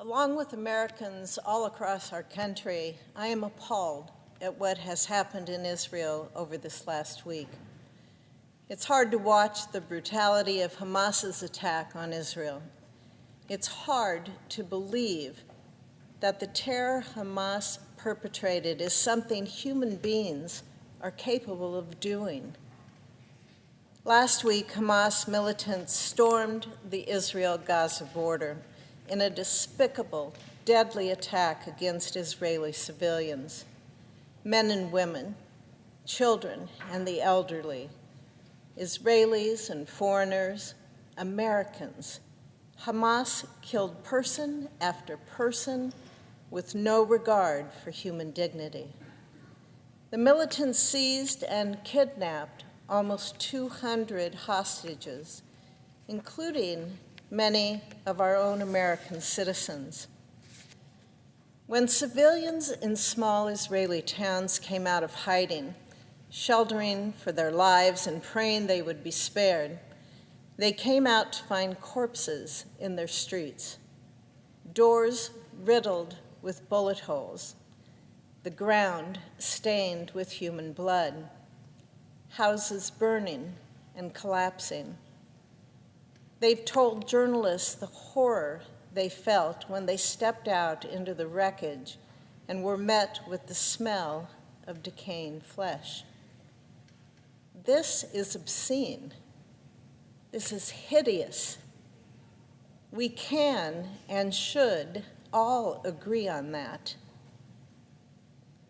Along with Americans all across our country, I am appalled at what has happened in Israel over this last week. It's hard to watch the brutality of Hamas's attack on Israel. It's hard to believe that the terror Hamas perpetrated is something human beings are capable of doing. Last week, Hamas militants stormed the Israel-Gaza border in a despicable, deadly attack against Israeli civilians, men and women, children and the elderly, Israelis and foreigners, Americans. Hamas killed person after person with no regard for human dignity. The militants seized and kidnapped almost 200 hostages, including many of our own American citizens. When civilians in small Israeli towns came out of hiding, sheltering for their lives and praying they would be spared, they came out to find corpses in their streets, doors riddled with bullet holes, the ground stained with human blood, houses burning and collapsing. They've told journalists the horror they felt when they stepped out into the wreckage and were met with the smell of decaying flesh. This is obscene. This is hideous. We can and should all agree on that.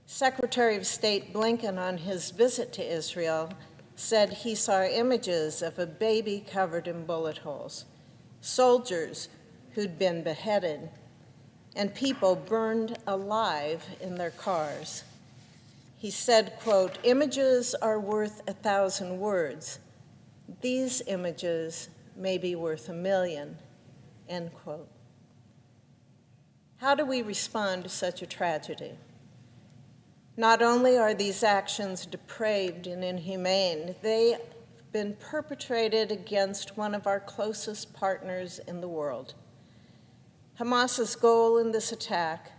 Secretary of State Blinken, on his visit to Israel, said he saw images of a baby covered in bullet holes, soldiers who'd been beheaded, and people burned alive in their cars. He said, quote, "Images are worth 1,000 words. These images may be worth 1,000,000, end quote. How do we respond to such a tragedy? Not only are these actions depraved and inhumane, they've been perpetrated against one of our closest partners in the world. Hamas's goal in this attack,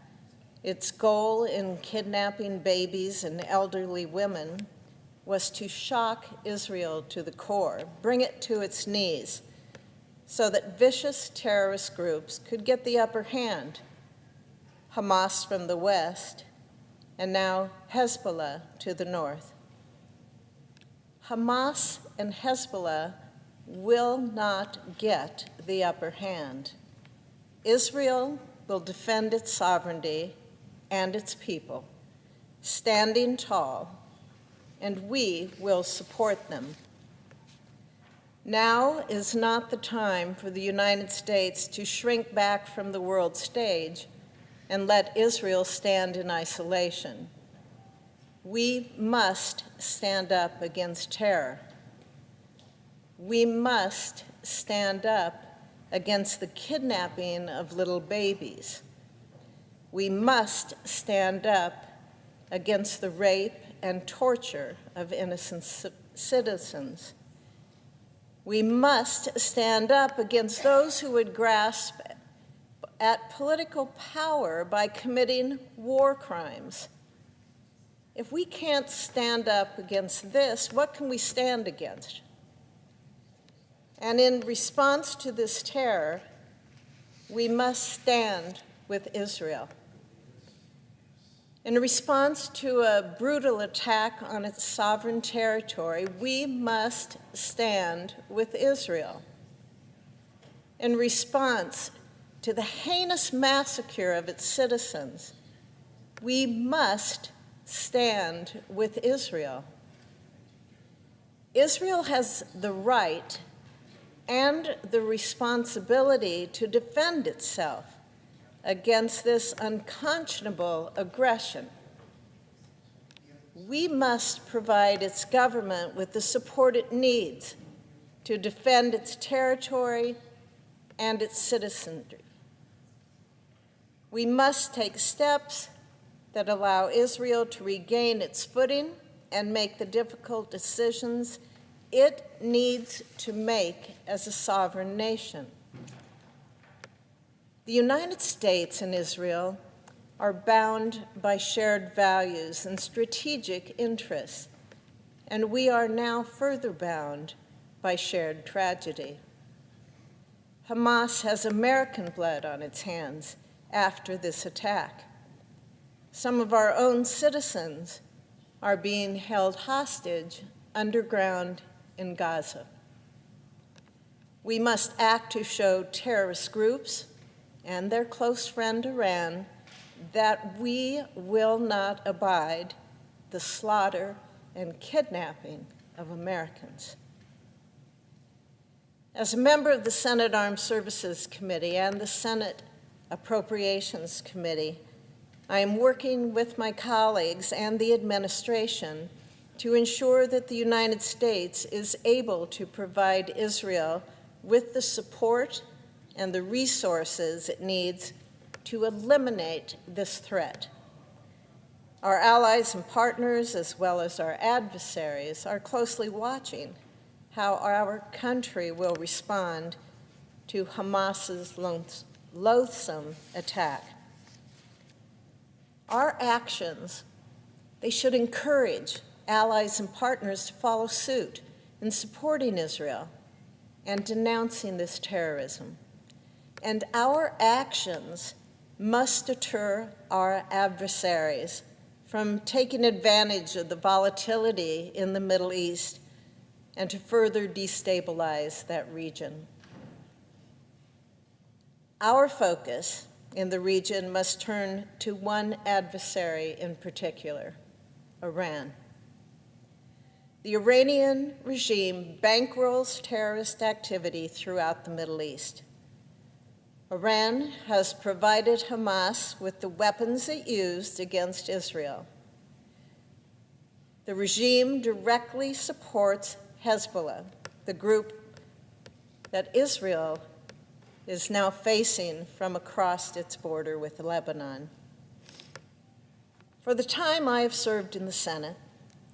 its goal in kidnapping babies and elderly women, was to shock Israel to the core, bring it to its knees, so that vicious terrorist groups could get the upper hand. Hamas from the west, and now Hezbollah to the north. Hamas and Hezbollah will not get the upper hand. Israel will defend its sovereignty and its people, standing tall, and we will support them. Now is not the time for the United States to shrink back from the world stage and let Israel stand in isolation. We must stand up against terror. We must stand up against the kidnapping of little babies. We must stand up against the rape and torture of innocent citizens. We must stand up against those who would grasp at political power by committing war crimes. If we can't stand up against this, what can we stand against? And in response to this terror, we must stand with Israel. In response to a brutal attack on its sovereign territory, we must stand with Israel. In response to the heinous massacre of its citizens, we must stand with Israel. Israel has the right and the responsibility to defend itself against this unconscionable aggression. We must provide its government with the support it needs to defend its territory and its citizenry. We must take steps that allow Israel to regain its footing and make the difficult decisions it needs to make as a sovereign nation. The United States and Israel are bound by shared values and strategic interests, and we are now further bound by shared tragedy. Hamas has American blood on its hands after this attack. Some of our own citizens are being held hostage underground in Gaza. We must act to show terrorist groups and their close friend Iran that we will not abide the slaughter and kidnapping of Americans. As a member of the Senate Armed Services Committee and the Senate Appropriations Committee, I am working with my colleagues and the administration to ensure that the United States is able to provide Israel with the support and the resources it needs to eliminate this threat. Our allies and partners, as well as our adversaries, are closely watching how our country will respond to Hamas's loathsome attack. Our actions, they should encourage allies and partners to follow suit in supporting Israel and denouncing this terrorism. And our actions must deter our adversaries from taking advantage of the volatility in the Middle East and to further destabilize that region. Our focus in the region must turn to one adversary in particular, Iran. The Iranian regime bankrolls terrorist activity throughout the Middle East. Iran has provided Hamas with the weapons it used against Israel. The regime directly supports Hezbollah, the group that Israel is now facing from across its border with Lebanon. For the time I have served in the Senate,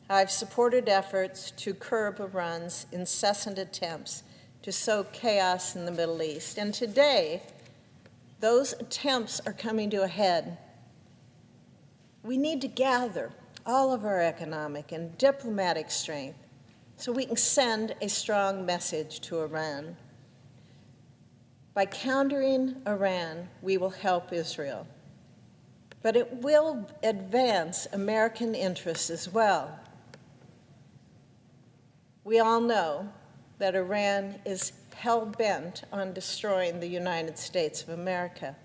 I've supported efforts to curb Iran's incessant attempts to sow chaos in the Middle East. And today, those attempts are coming to a head. We need to gather all of our economic and diplomatic strength so we can send a strong message to Iran. By countering Iran, we will help Israel, but it will advance American interests as well. We all know that Iran is hell-bent on destroying the United States of America.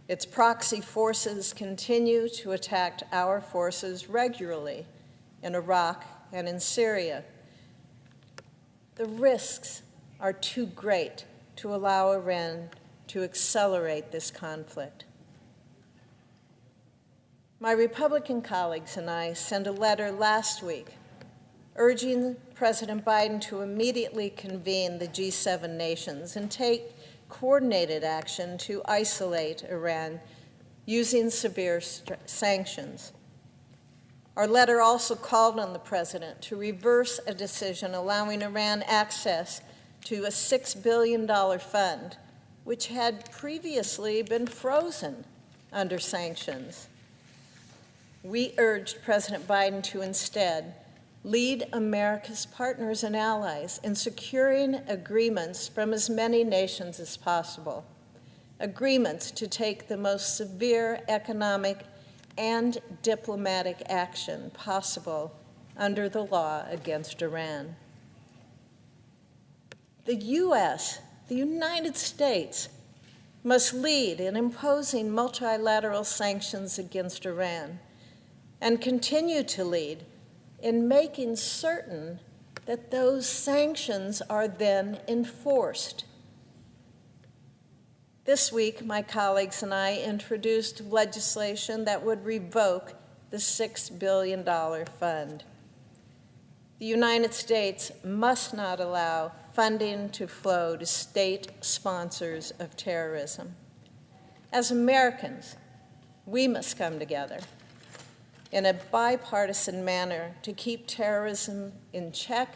Its proxy forces continue to attack our forces regularly in Iraq and in Syria. The risks are too great to allow Iran to accelerate this conflict. My Republican colleagues and I sent a letter last week urging President Biden to immediately convene the G7 nations and take coordinated action to isolate Iran using severe sanctions. Our letter also called on the president to reverse a decision allowing Iran access to a $6 billion fund, which had previously been frozen under sanctions. We urged President Biden to instead lead America's partners and allies in securing agreements from as many nations as possible, agreements to take the most severe economic and diplomatic action possible under the law against Iran. The U.S., the United States, must lead in imposing multilateral sanctions against Iran and continue to lead in making certain that those sanctions are then enforced. This week, my colleagues and I introduced legislation that would revoke the $6 billion fund. The United States must not allow funding to flow to state sponsors of terrorism. As Americans, we must come together in a bipartisan manner to keep terrorism in check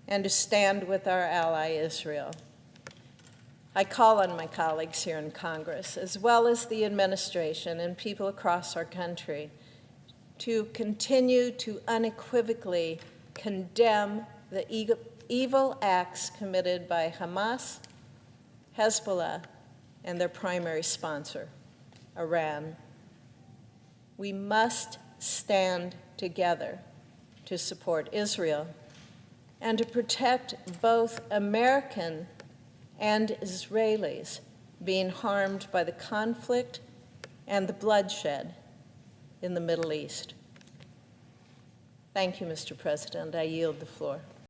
and to stand with our ally Israel. I call on my colleagues here in Congress, as well as the administration and people across our country, to continue to unequivocally condemn the evil acts committed by Hamas, Hezbollah, and their primary sponsor, Iran. We must stand together to support Israel and to protect both American and Israelis being harmed by the conflict and the bloodshed in the Middle East. Thank you, Mr. President. I yield the floor.